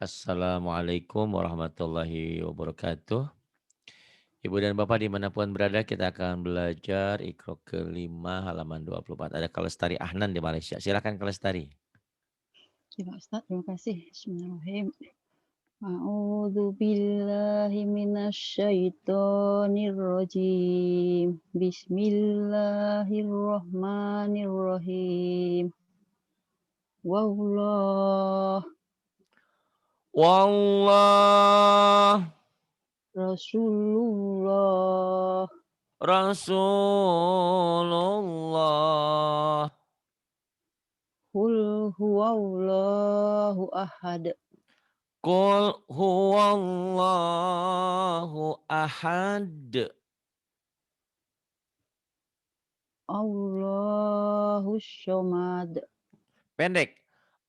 Assalamualaikum warahmatullahi wabarakatuh. Ibu dan Bapak dimanapun berada, kita akan belajar Iqra kelima halaman 24. Ada Kalestari Ahnan di Malaysia. Silakan Kalestari. Ya Pak Ustadz, terima kasih. Bismillahirrahmanirrahim. A'udzu billahi minasyaitonir rajim. Bismillahirrahmanirrahim. Wallah Wallah Rasulullah Rasulullah Qul huwallahu ahad. Qul huwallahu ahad. Allahu syamad. Pendek.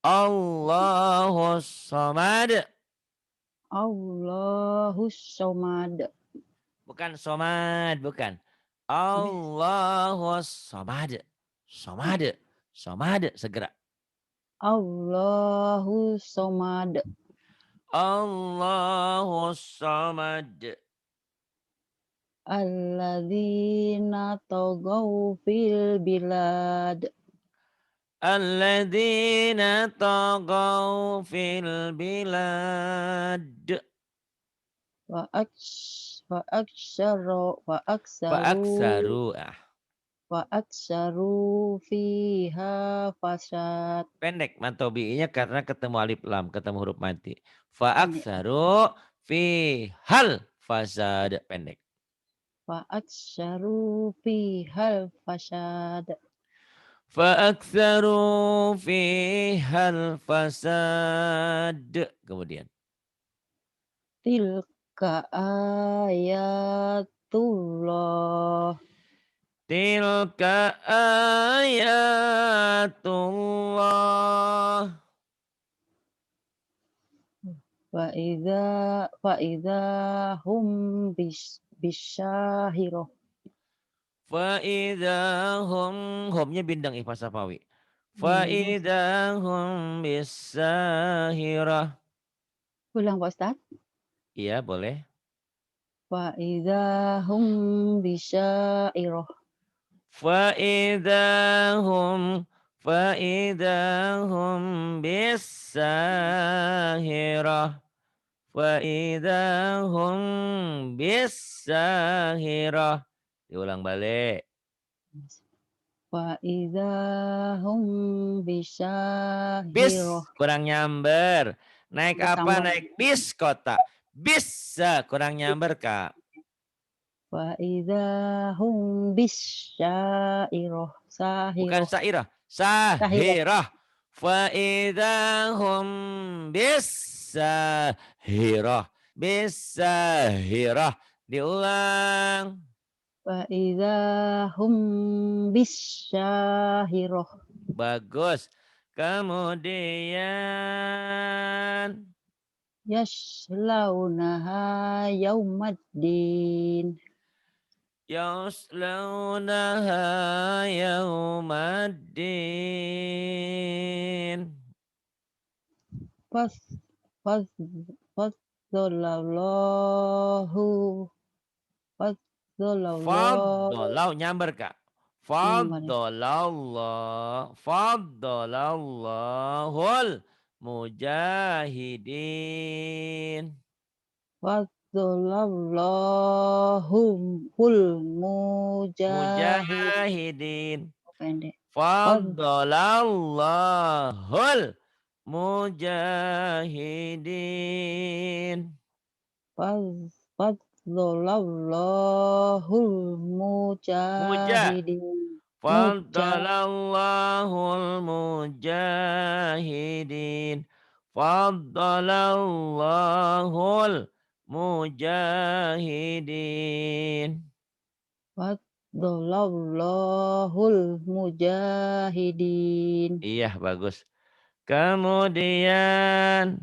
Allahus samad. Allahu samad. Bukan somad, bukan. Habis. Allahus samad. Ya. Samad. Samad. Segera. Allahu samad. Allahus samad. Alladzina tagaw fil bilad. Alladzina tagaw fil bilad. Wa aksaru wa aksaru Fa'aksaru. wa aksaru fiha fasad. Pendek mantobi'inya karena ketemu alif lam, ketemu huruf mati. Pendek. Fa'aksaru fi hal fasad. Pendek. Wa aksaru fihal fasad. Fa'aktsaru fihal fasad. Kemudian. Tilka ayatullah. Tilka ayatullah. Wa idza hum bisyahirah. Fa'idahum. Humnya bindang ikhfa safawi. Bindeng. Fa'idahum bisahirah. Ulang Pak Ustaz. Iya boleh. Wa idza hum bisya'irah. Fa'idahum. Fa'idahum bisahirah. Fa'idahum bisahirah. Diulang balik. Wa idza hum Bis bisyahirah. kurang nyamber. Naik apa? Bertambah. Naik bis kota. Bisa kurang nyamber Kak. Wa idza hum bisya'irah. Bukan Sahirah. sairah. Sahirah. Sahirah. Fa'idahum bisahirah. Bisahirah. Diulang. Wa idza hum bisyahirah. Bagus. Kemudian. Yaslaunaha yaumaddin. Yaslaunaha yawmaddin. Fas fas Fadzalallahu Fadzalallahu Faddalau nyamber Kak. nyambar. Faddalallahul mujahidin. Fadzalallahu mujahid. Mujahidin. Pendek. Fad Faddalallahul mujahidin. Fadzalallahu Mujah. mujahidin. Faddalallahul mujahidin. Faddalallahul mujahidin. Fadzalallahu mujahidin. Iya bagus. Kemudian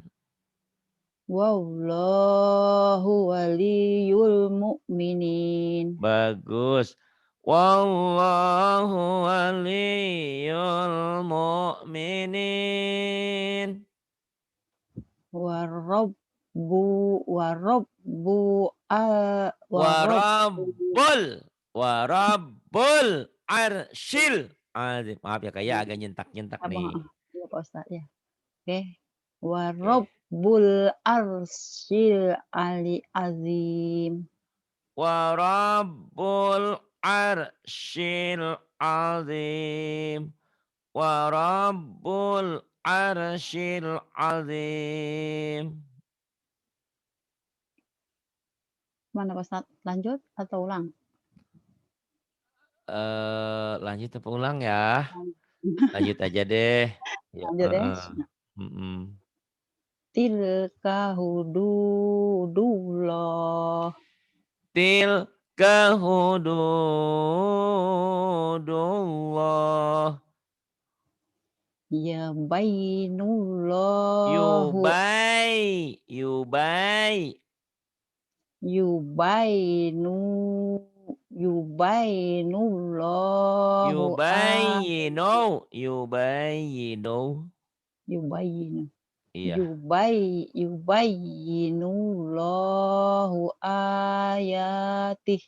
Wallahu waliyul mu'minin. bagus. Wallahu waliyul mu'minin. warabbu warabbu al warabbu Warabbul, warabbul arsyil azim. Maaf ya Kak ya, agak nyentak-nyentak Abang nih. heeh, iya Pak Ustadz, ya. Oke. Oke. Warabbul arsyil azim. Warabbul arsyil azim. Warabbul arsyil azim. Mana Pak Ustadz? Lanjut atau ulang? Lanjut apa ulang ya? Lan Lanjut aja deh. Ya, lanjut ya. heeh. Mhm. Tilka hududullah. Tilka hududullah. Ya bainullahu Yubai. yubainu yubainullahu Yubayinu. Yubayinu. yubayinu Iya. yubainullahu ayatih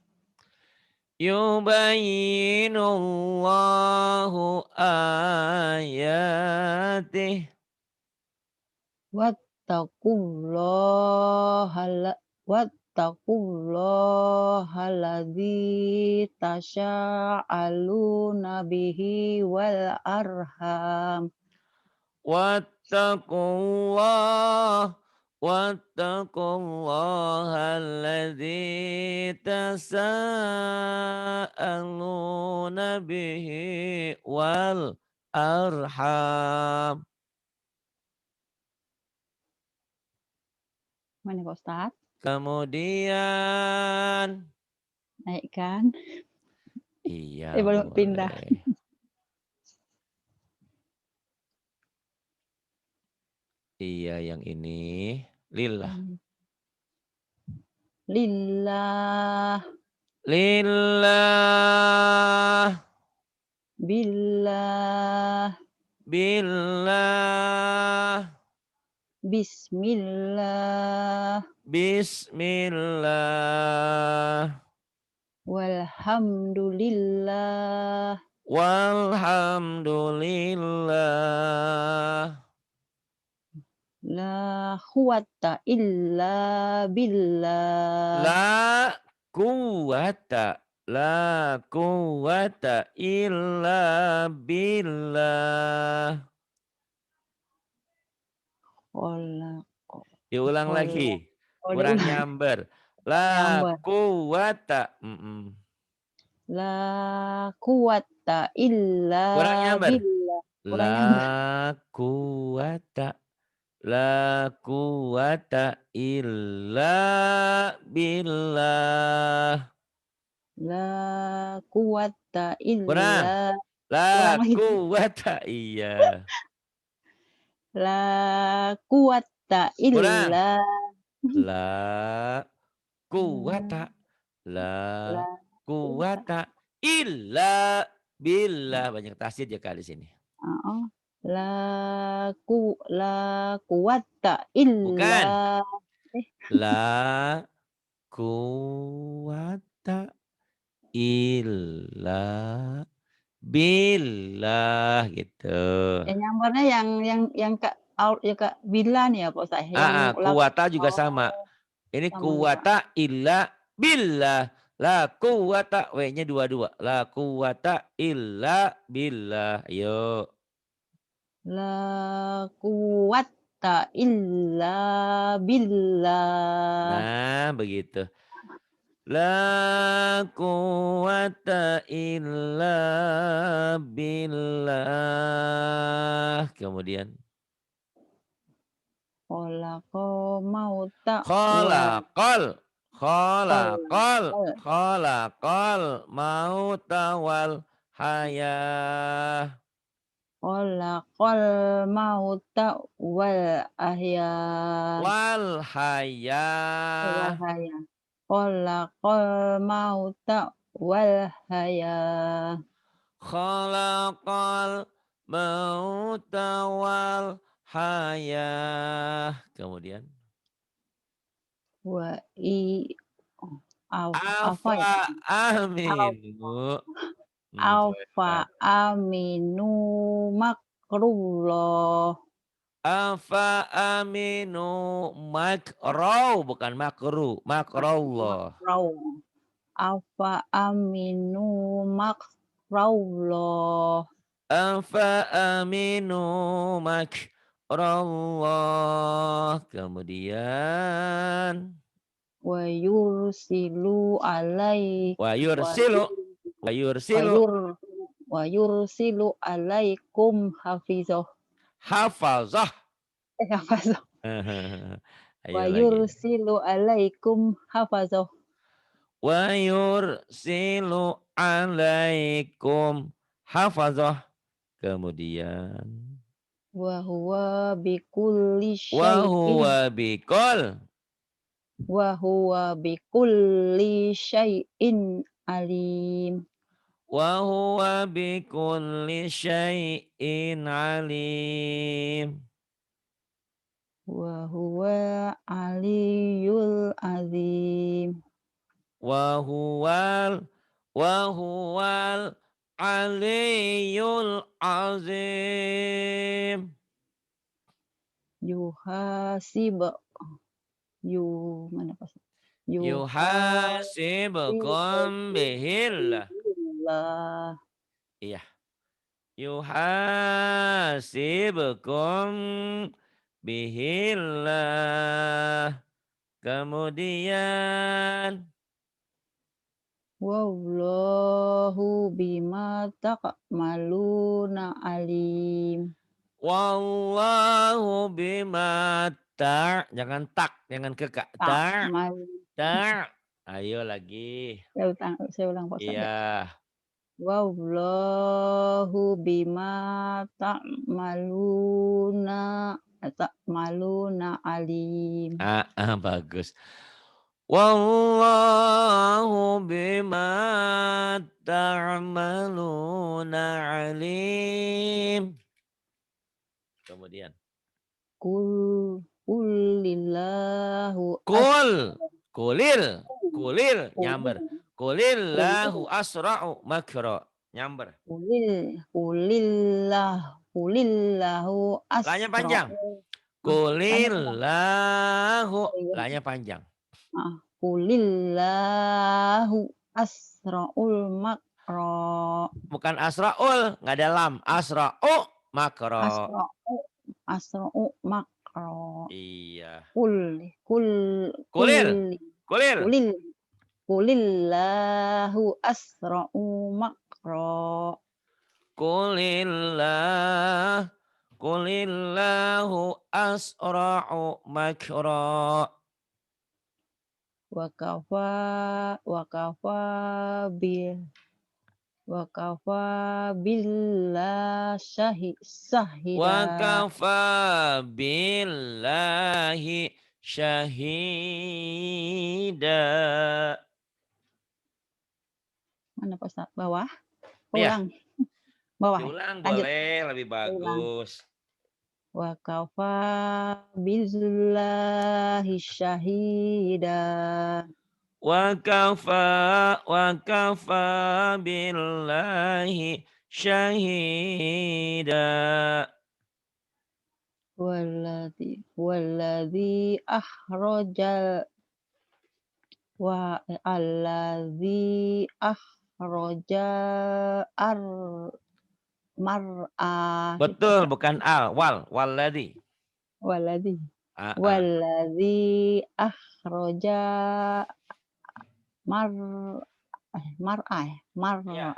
Yubayinullahu ayatih. wattaqullaha wattaqullaha ladzi tasya'aluna bihi wal arham. Wattaqullah. Wattaqullaha alladzi tasaaluna bihi wal arham. Mana Pak Ustadz? Kemudian Naikkan. iya Belum pindah. boleh. Iya yang ini lillah. Lillah, Lillah. billah, Billah. bismillah, Bismillah. walhamdulillah, Walhamdulillah. la quwata illa billah. La quwata. La quwata illa billah. Qolaq Diulang qolaq lagi. oh Kurang diulang, nyamber. kurang La nyamber. quwata. La quwata illa Kurang nyamber. billah. Kurang nyamber. La quwata. La quwata illa billah. La quwata Kurang. illa kurang La lagi. quwata. Iya. La quwata Kurang. illa La quwata. La la quwata quwata illa billah. Banyak tasydid ya Kak di sini. heeh. La quwata illa Bukan. eh, La quwata illa billah gitu. yang nyambarnya yang Kak ya Kak Bila nih ya Pak Ustaz, yang Kuwata juga sama. oh Ini sama juga. kuwata illa billah. La quwata W-nya dua-dua. La quwata illa billah. Ayo. La quwata illa billah. Nah, begitu. La quwata illa billah. Kemudian Khalaqa mauta wa khalaqal khalaqal khalaqal khalaqal mauta wal hayah. khalaqal mauta wal ahya Wal hayah. haya khalaqal mauta wal haya Khalaqal mauta wal hayah. Kemudian wa i oh, apa afa ya, Pak? Au aminu. Alfa Coba. aminu makrullah. Afa aminu makraw bukan makru, makrallah. Makrau. Alfa aminu makrullah. Afa aminu makrallah. Kemudian Wa yursilu alai wa wa yursilu wa wa yursilu yur wa yursilu alaikum hafizah. hafazah. Hafazah. Wa Ayo lagi. yursilu alaikum hafazah. Wa yursilu alaikum hafazah. Kemudian Wa huwa bikulli wa syai'in huwa bikul wa huwa bikulli syai'in alim. wa huwa bikulli syai'in alim. Wa huwa aliyul azim. Wa huwal aliyul azim. Yuhasib yu mana pas? Yuhasibukum Yuhasibukum bihillah. billah. Iya. Yuhasibukum bihillah. Kemudian Wallahu bima ta'maluna alim. wallahu bima jangan tak, jangan kekak. Ta'mal Ta. Ayo lagi. saya ulang Pak Ustaz ya. Iya. Wallahu bima ta'maluna alim. Bagus. Wallahu bima ta'maluna alim. Kemudian. Kulillahu Kul. Kulil. Nyamber. Kulillahu kulil asra'u makra. Nyamber. kulillahu Lanya panjang. asra'u. Tanya panjang. Kulillahu. Oh iya. Lanya panjang. Kulillahu asra'ul makra. Bukan asra'ul. Nggak ada lam. Asra'u makra. Asra'u makra. Iya. Kulil Kulil. kulillahu asra'u makra. Kulillahu asra'u makra. Wa kafa billah Wa sahida. kafa billahi syahida. Mana Pak Ustaz? Bawah? Iya. Ulang. Bawah. Diulang Lanjut. boleh, lebih bagus. Wa kafa billahi syahida. Wa kafa billahi syahida. Walladzi akhrajal mar'a. Betul, bukan al, walladzi. Walladzi Ah, ah. walladzi akhraja mar'a Ya.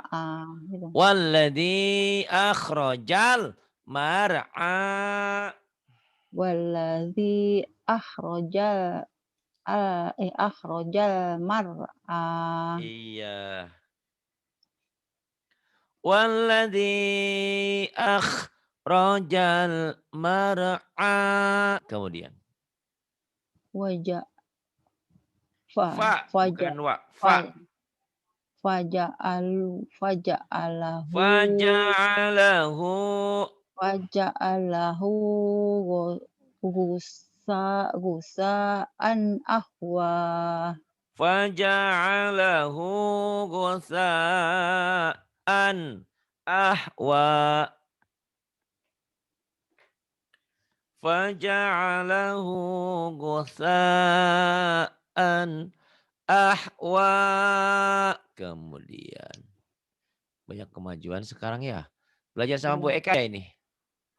gitu. Walladzi akhrajal mar'a. Walladzi akhrajal mar'a. Iya. Walladzi akhrajal mar'a. Kemudian. Waja Fa, bukan wa. Fa. faja'alahu Faja'alahu Waja'alahu gusa'an ahwa. Faja'alahu ghutsa'an ahwa. Faja'alahu ghutsa'an ahwa. Kemudian banyak kemajuan sekarang ya. Belajar sama Bu Iya, Eka ya ini?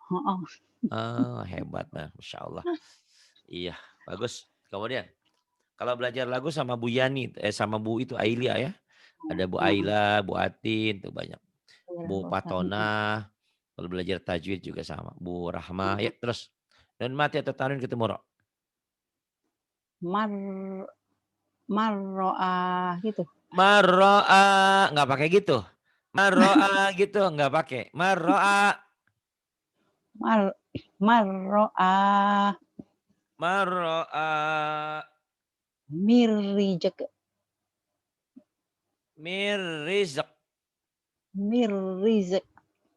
heeh. Oh, hebat, nah, Masya Allah. Iya, bagus. Kemudian, kalau belajar lagu sama Bu Yani, sama Bu itu Ailia ya. Ada Bu Heeh, Aila, Bu Atin, tuh banyak. iya Bu Pak Ustadz, mhm. Patona, kalau belajar tajwid juga sama. Bu Rahmah, ya terus. Dan mati atau tanwin ketemu ro. Mar marro'ah gitu, Marro'a, nggak pakai gitu. Marro'a gitu, nggak pakai. Marro'a, mar marro'ah, marro'a, mirrijek mirrizq. mirrizq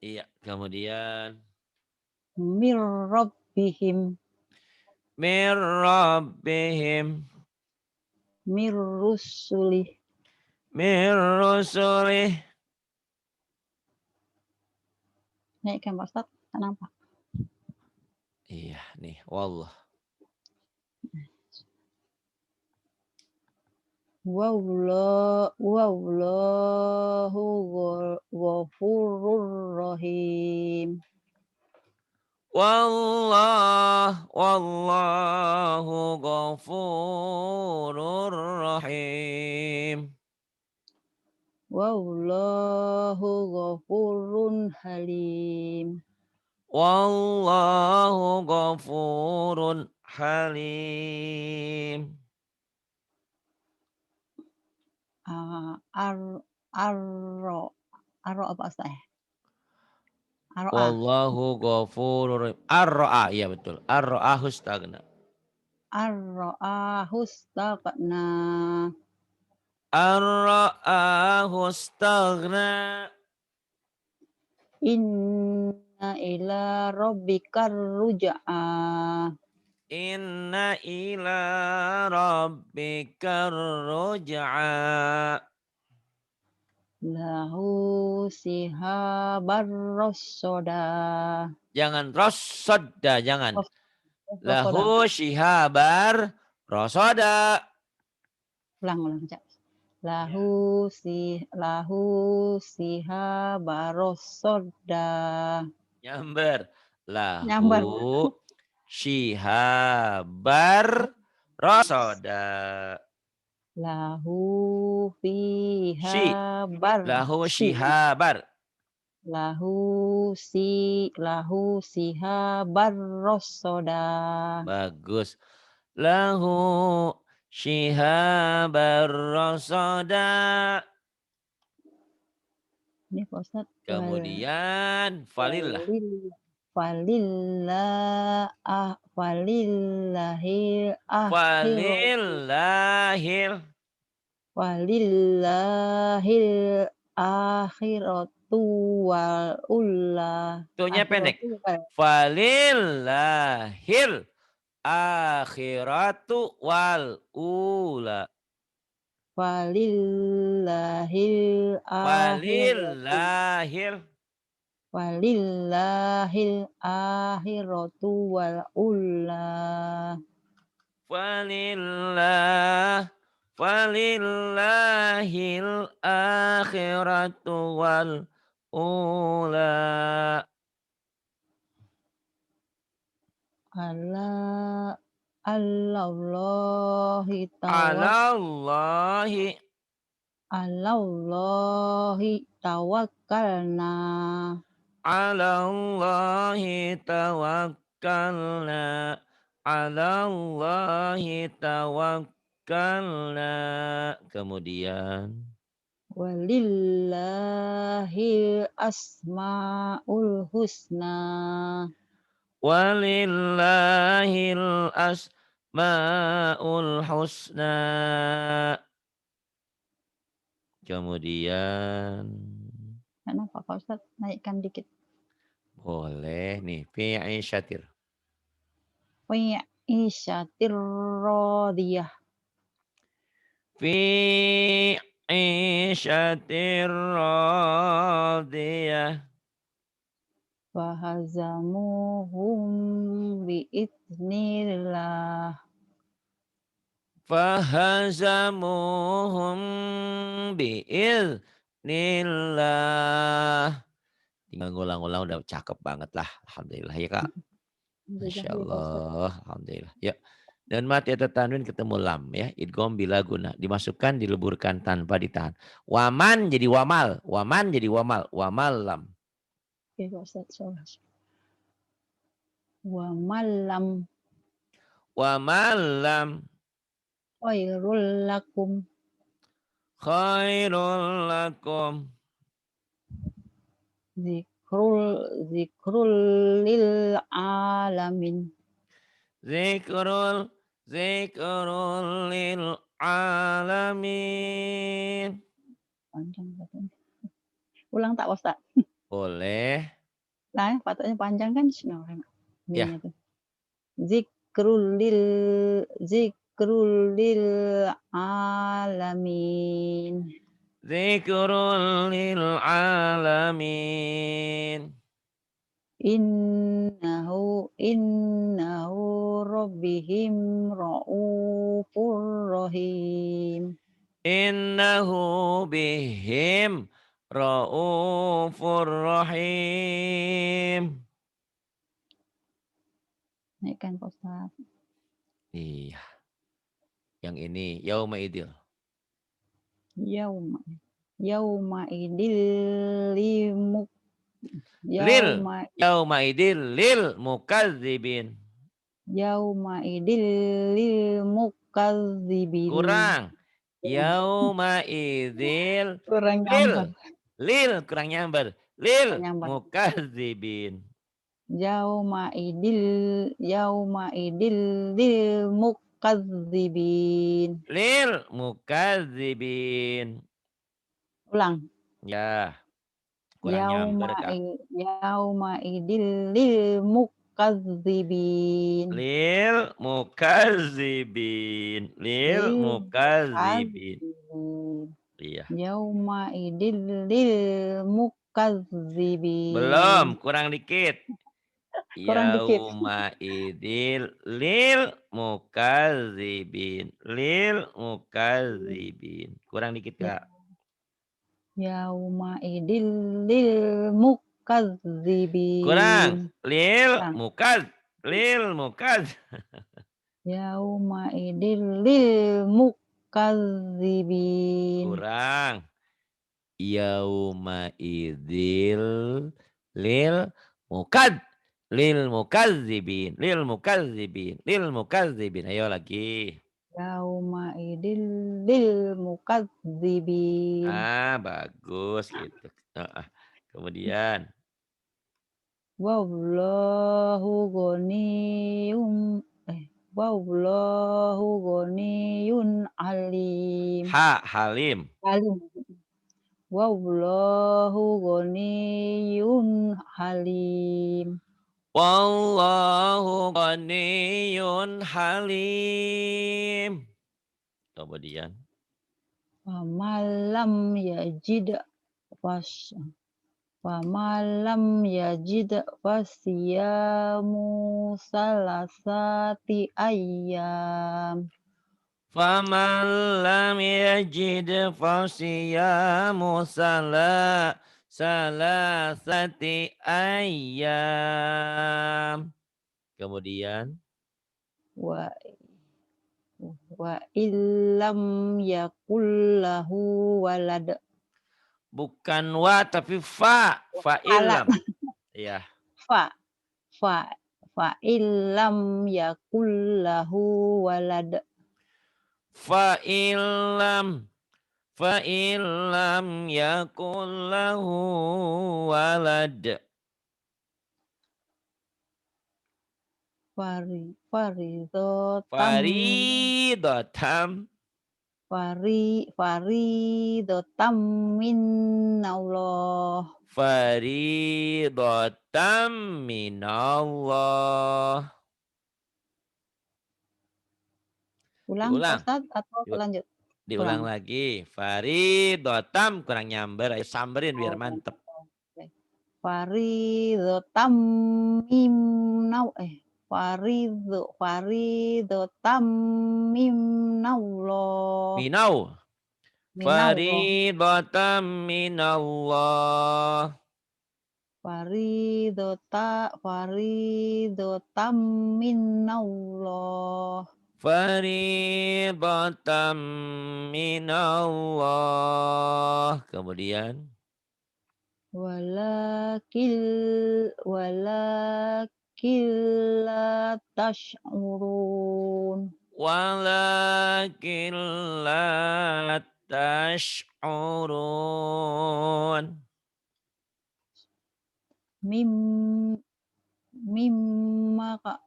Iya, kemudian mirrabbihim mirrabbihim, mirrusulih. mirrusulih. Naikkan Pak Ustadz, kenapa? Iya nih, wallah. Wallahu ghafurur rahim. Wallahu ghafurur rahim. Wallahu ghafurun halim. Wallahu ghafurun halim. Ar arro arro apa Ustaz ya? Arro'ah, Wallahu ghafurur rahim. Ar-ra'a, iya betul. Ar-ra'ahu stagna. arro'ahu istagna. Ar-ra'ahu stagna. Inna ila rabbikar ruj'a. Inna ila rabbikar ruj'a. Lahu sihabar rasada. Jangan rossoda, jangan. Ras rasada. Lahu shihabar rosoda. Ulang, Cak. Ya. Lahu sihabar rasada. Nyamber. Nyambar. Lahu shihabar rosoda. Lahu fiha Shi. Lahu barsi. shihabar. Lahu siha barrosoda. Bagus. Lahu shihabar rosoda. Ini Pak Ustadz, Kemudian falillah. walil falillah falillahil akhiratu Falillahil. walillahil akhiratu wal ula Tuhnya pendek. akhiratu wal Falillahil akhiratu wal ula. walillahil akhiratu Falillahil. walillahil akhiratu wal ula. Falillah. Falillahil akhiratu wal ula. Ala Allahi Alallahi. tawakkalna. Alallahi tawakkalna. Alallahi tawakkalna. Kemudian. Walillahil asmaul husna. Walillahil asma'ul husna. Kemudian. Kenapa Pak Ustadz? Naikkan dikit. Boleh nih, fi aisyatir. Fi isyatir radiyah. Fi aisyatir radiyah. Fahazamuhum biidznillah. Fahazamuhum biiznillah. Tinggal ngulang-ngulang udah cakep banget lah. Alhamdulillah ya Kak. Alhamdulillah Masya ya Pak Ustaz. Allah. Alhamdulillah. Ya. Dan mati atau tanwin ketemu lam ya. Idgham bila guna. Dimasukkan, dileburkan tanpa ditahan. Waman jadi wamal. Waman jadi wamal. Wamal lam. Oke Pak Ustaz. Salah. Wa malam Wamal lam. khairul lakum. Khairul lakum. Zikrul lil alamin. Zikrul. Zikrul lil alamin. Panjang katanya. Ulang tak Pak Ustaz? Boleh. Nah, patoknya panjang kan? Ya. Minnya tuh. Zikrul lil alamin. Zikrul lil alamin. Innahu rabbihim raufur rahim. Innahu bihim raufur rahim. Naikkan Pak Ustaz. Iya. Yang ini yauma idil. Yauma idil limuk. Lil Yauma yauma idil lil mukadzibin. yauma idil lil mukadzibin. Kurang. Yauma idil Kurang lil nyambar. lil kurang nyambar. Lil Kurang nyambar. mukadzibin. Yauma idil lil mukadzibin. Lil mukadzibin. Ulang. Ya. Kurang nyamber Kak. Yauma idil lil mukadzibin. Lil mukadzibin. Lil Lil mukadzibin. mukadzibin. Iya. Yauma idil lil mukadzibin. Belum, kurang dikit. Kurang dikit. Yauma idil lil mukadzibin. Lil mukadzibin. Kurang dikit Kak. Yauma idil lil mukadzibin. Kurang. Lil Kurang. mukaz. Lil mukaz. Yauma idil lil mukadzibin. Kurang. Yauma idil lil mukad. Lil mukadzibin. Lil mukadzibin. Lil mukadzibin. Ayo lagi. Yauma idil lil mukadzibin. Ah, bagus gitu. Kemudian. Wallahu ghaniyum wallahu ghaniyun alim. Halim. Alim. Wallahu ghaniyun halim. Wallahu ghaniyun halim. Kemudian. Famalam yajid fas Famalam yajid fasiyamu salasati ayyam. Faman lam yajid fasiyamu salasati ayyam. Kemudian. Wa illam yakullahu walad. Bukan wa tapi fa. Fa illam. Iya. Fa illam yakullahu walad. Fa illam yakullahu walad. Faridotam. Faridotam. faridotam minallah. Faridotam minallah. Ulang Pak Diulang. Ustadz atau Diu- lanjut? Diulang Ulang. lagi. Faridotam kurang nyamber. Ayo samberin biar Oh, mantep. oke. Faridotam mimnau faridotam mimnallah. Minau. Minallah. Faridotam minallah. Faridotam minallah. Faridotam minallah. Kemudian. Walakil la tash'urun. Walakin la tash'urun. Mim mimma ka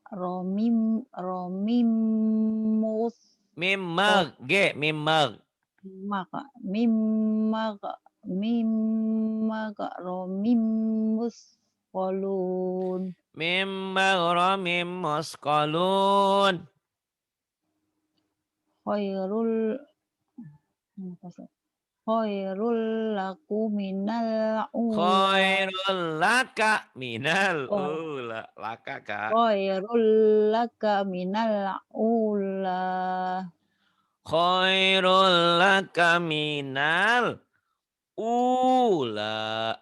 romimus Mimag. G. Mimag. maka mimma ka mimma ka romimus kolun Mimag ramim musqalun. khairul khairul laku minal ula Khairul laka minal oh ula. Laka, Kak. khairul laka minal ula. Khairul laka minal ula.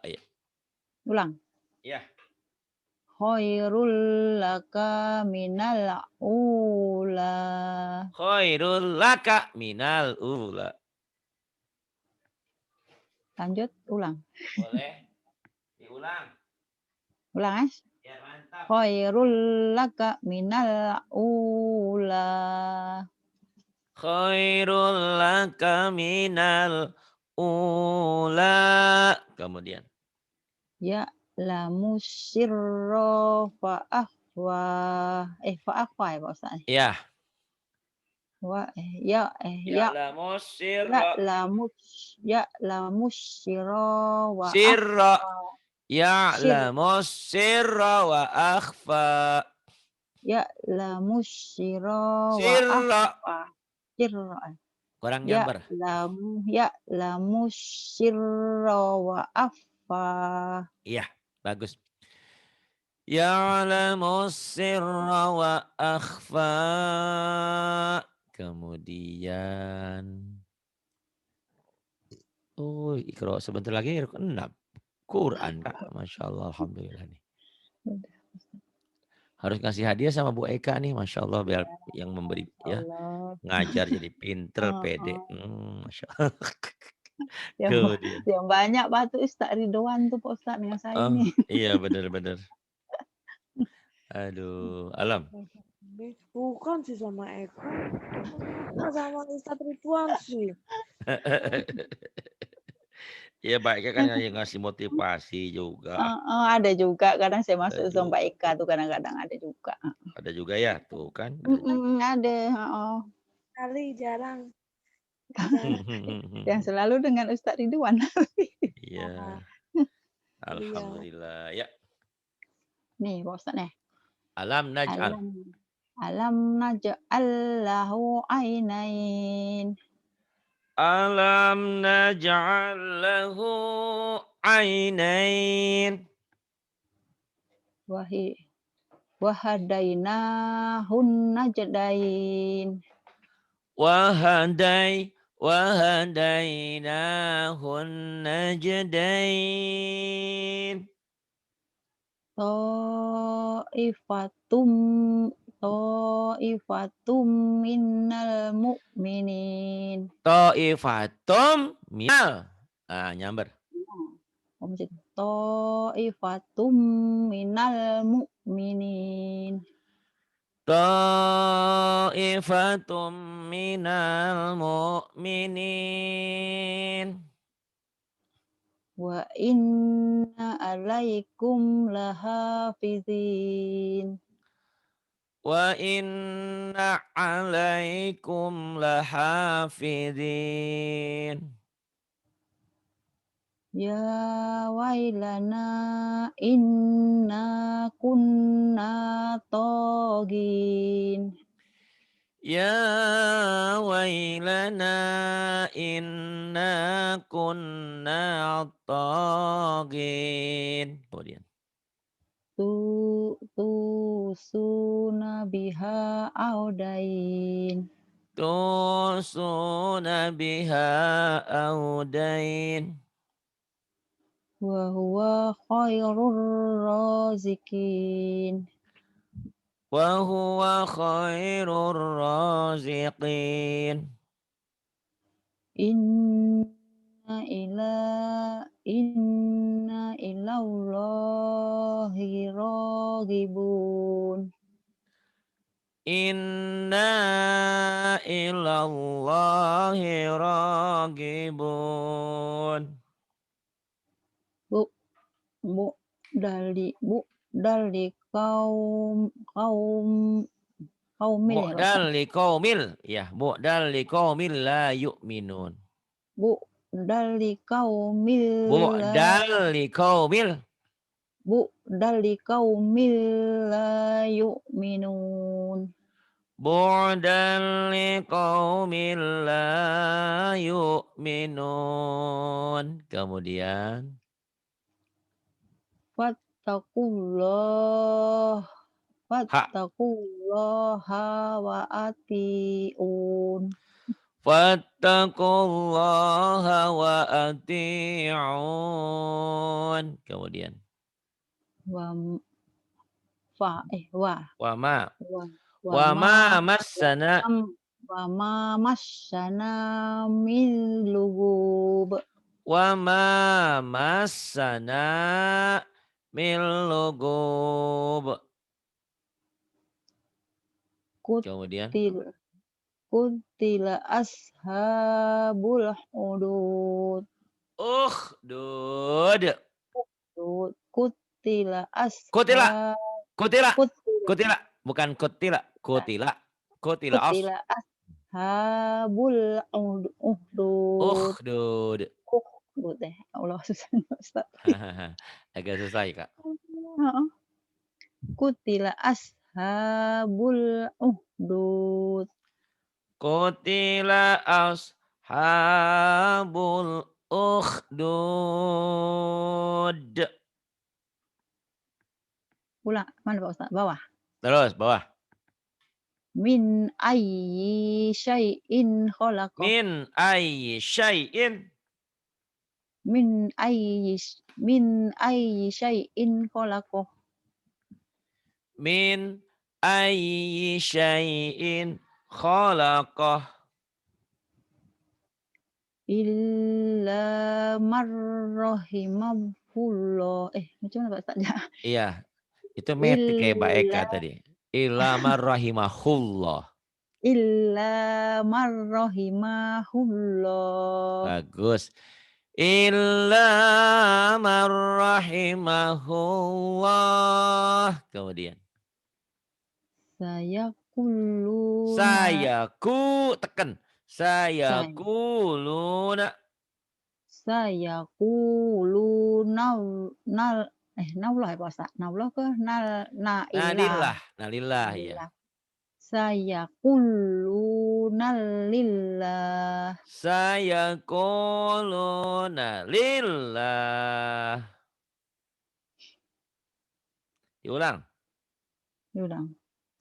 Ayo. Ulang. Ya. Khairul laka minal ula. Khairul laka minal ula. Lanjut, ulang. Boleh diulang. Ulang, Ya, mantap. Khairul laka minal ula. Khairul laka minal ula. Kemudian. Ya lamu sirra fa'ahwa. Fa'ahwa ya Pak Ustaz. Ya. Ya Ya'lamu sirra. ya lamu sirra wa Sirra. akhfa. Ya'lamu sirra wa akhfa. Ya lamu sirra wa Sirra. akhfa. Sirra. Kurang nyamber. Ya lamu sirra wa akhfa. Iya, bagus. Ya'lamu sirra wa akhfa. Kemudian. Oh, Iqra sebentar lagi 6. Quran, Kak. Masya Allah, Alhamdulillah nih. Harus ngasih hadiah sama Bu Eka nih, Masya Allah. Biar yang memberi ya. Allah. Ngajar jadi pinter, pede. Heeh. Masya Allah. Yang Kemudian. yang banyak Pak tuh Ustaz Ridwan tuh Pak Ustaz dengan saya Oh, nih. iya benar-benar. Aduh, Alam. Bukan sih sama Eko. Sama Ustadz Ridwan sih. Ya baiknya kan yang ngasih motivasi juga. Ada juga kadang saya masuk Aduh. Zomba Eka tuh kadang-kadang ada juga. Ada juga ya, tuh kan. Ada, heeh. Kali jarang. Yang selalu dengan Ustaz Ridwan. Iya. Alhamdulillah. Ya. Nih Pak Ustaz nih. Alam naj'al. Alam naj'al lahu ainain. Alam naj'al lahu ainain. Wahadainahun najdain. Wahadainahun najdain. Ta'ifatum minal mu'minin. Ta'ifatum minal. Nyamber. Ta'ifatum minal mu'minin. Ta'ifatum minal mu'minin. Wa inna alaikum lahafizin. Wa inna alaikum lahafidhin. Ya wailana inna kunna togin. Ya wailana inna kunna tagin. Kemudian. Tusuna biha audain. Tusuna biha audain. Wa huwa khairur razikin. Wa huwa khairur raziqin. Inna ilallahi raghibun. Inna ilallahi raghibun. Bu dari kaumil ya Pak Ustaz. Bu'dal liqaumil. Ya, bu'dal liqaumil la yu'minun. Dari kaumil Bu'dal liqaumil. dari kaumil la yu'minun. Bu'dal liqaumil la yu'minun. Kemudian. Fattaqullaha wa ati'un. Fattaqullaha wa ati'un. Kemudian. Wa Wa ma. wa Wa ma massana. wa ma masyana min lugub. Wa ma massana min lugub. Kemudian. Kutila ashabul hudud. Ukhdud. Kutila Kutila. ashab. Kutila. Kutila. Bukan kutila. Kutila. Kutila Kutila ashabul uhdud. Ukhdud. Ukhdud deh. Allah susah Ustaz. Agak susah ya, Kak. Kutila ashabul uhdud. Kutila ashabul ukhdud. Ulang, mana Pak Ustaz? Bawah. Terus bawah. Min ayyi syai'in khalaqah. Min ayyi syai'in. Min ayyi syai'in khalaqah. Min ayyi syai'in khalaqah. Illa marrahimahullah. Macam mana Pak Ustaz? Iya, itu meti kayak Mbak Eka tadi. Illa marrahimahullah. Illa marrahimahullah. Bagus. Illa marrahimahullah. Kemudian. Sayaku tekan. Sayakuluna. Naulah ya Pak Ustaz. Naulah ke Nalillah. Nalillah ya. Sayakuluna lillah. Sayakuluna lillah. Diulang.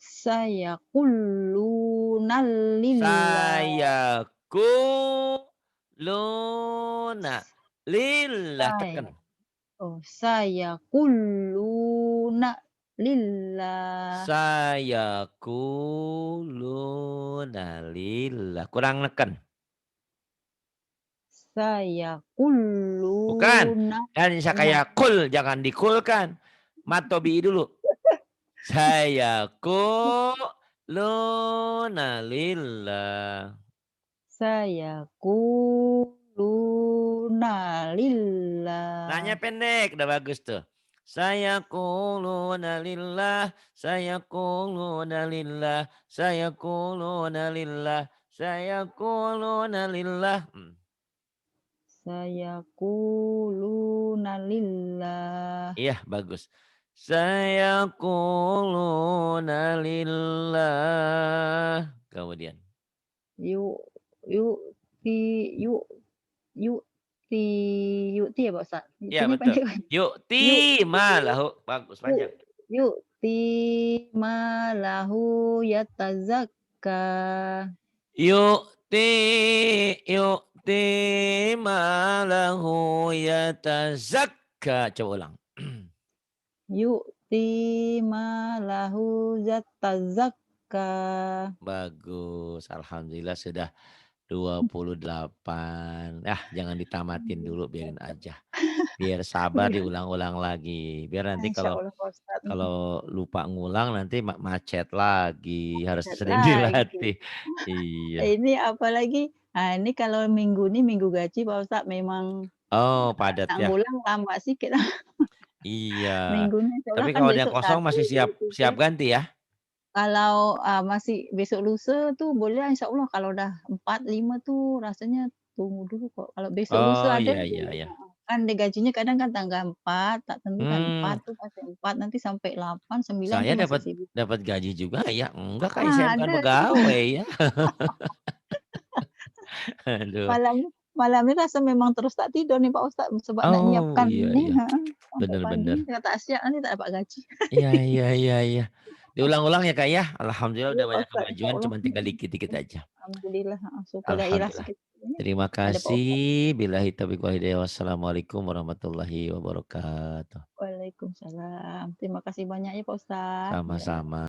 Sayakuluna lillah. Sayakuluna lillah tekan. Sayakuluna lillah. Sayakuluna lillah. Kurang neken. Sayakuluna. Bukan. Dan sayakul jangan dikulkan. Matobi dulu. Sayakuluna lillah. Sayakuluna lillah. Nanya pendek, udah bagus tuh. sayaquluna lillah, sayaquluna lillah, sayaquluna lillah, sayaquluna lillah. Sayaquluna lillah. Iya, bagus. Sayaquluna lillah. Kemudian. Yu yu'ti yu yu'ti yu'ti ya Pak Ustaz? Iya, Yu'tinya betul. pendek kan? Yu'ti Yu'ti malahu. Bagus, yu panjang. yu'ti malahu yatazakka. Yu'ti yu'ti malahu yatazakka. Coba ulang. Yu'ti malahu yatazakka. Bagus. Alhamdulillah sudah 28. Jangan ditamatin dulu, biarin aja. Biar sabar Iya, diulang-ulang lagi. Biar nanti kalau insyaallah Pak Ustaz. kalau lupa ngulang nanti macet lagi. Harus Macet sering lagi. dilatih. Iya. Ini apalagi, ini kalau minggu ini minggu gaji Pak Ustaz memang Oh, padat nak ya. ngulang lama sih kita. Iya. Minggunya insyaallah Tapi kan kalau yang besok kosong 1, masih 2, siap 3. ganti ya? Kalau, masih besok lusa tuh boleh insyaallah, kalau udah 4, 5 tuh rasanya tunggu dulu kok. Kalau besok Oh, lusa ada iya lagi iya iya. kan gajinya kadang kan tanggal 4, tak tentu kan 4 Hmm, tuh pasti 4 nanti sampai 8, 9 saya tuh masih dapat sibuk. dapat gaji juga ya? Enggak, Kak, saya bukan Ada pegawai ya. Aduh. malamnya rasa memang terus tak tidur nih Pak Ustaz, sebab nak Oh, nyiapkan iya ini iya. sampai Bener pagi, bener. kalau tak siap nanti tak dapat gaji. Iya iya iya iya. Diulang-ulang ya, Kak, ya. Alhamdulillah Iya udah Pak banyak Ustaz, kemajuan, insyaallah, cuman tinggal dikit-dikit aja. alhamdulillah, syukur dah ikhlas Alhamdulillah. sikit ini Terima ada Pak Ustaz. kasih. Billahi taufiq wal hidayah. Wassalamualaikum warahmatullahi wabarakatuh. Waalaikumsalam. Terima kasih banyak ya Pak Ustaz. Ya. Sama-sama.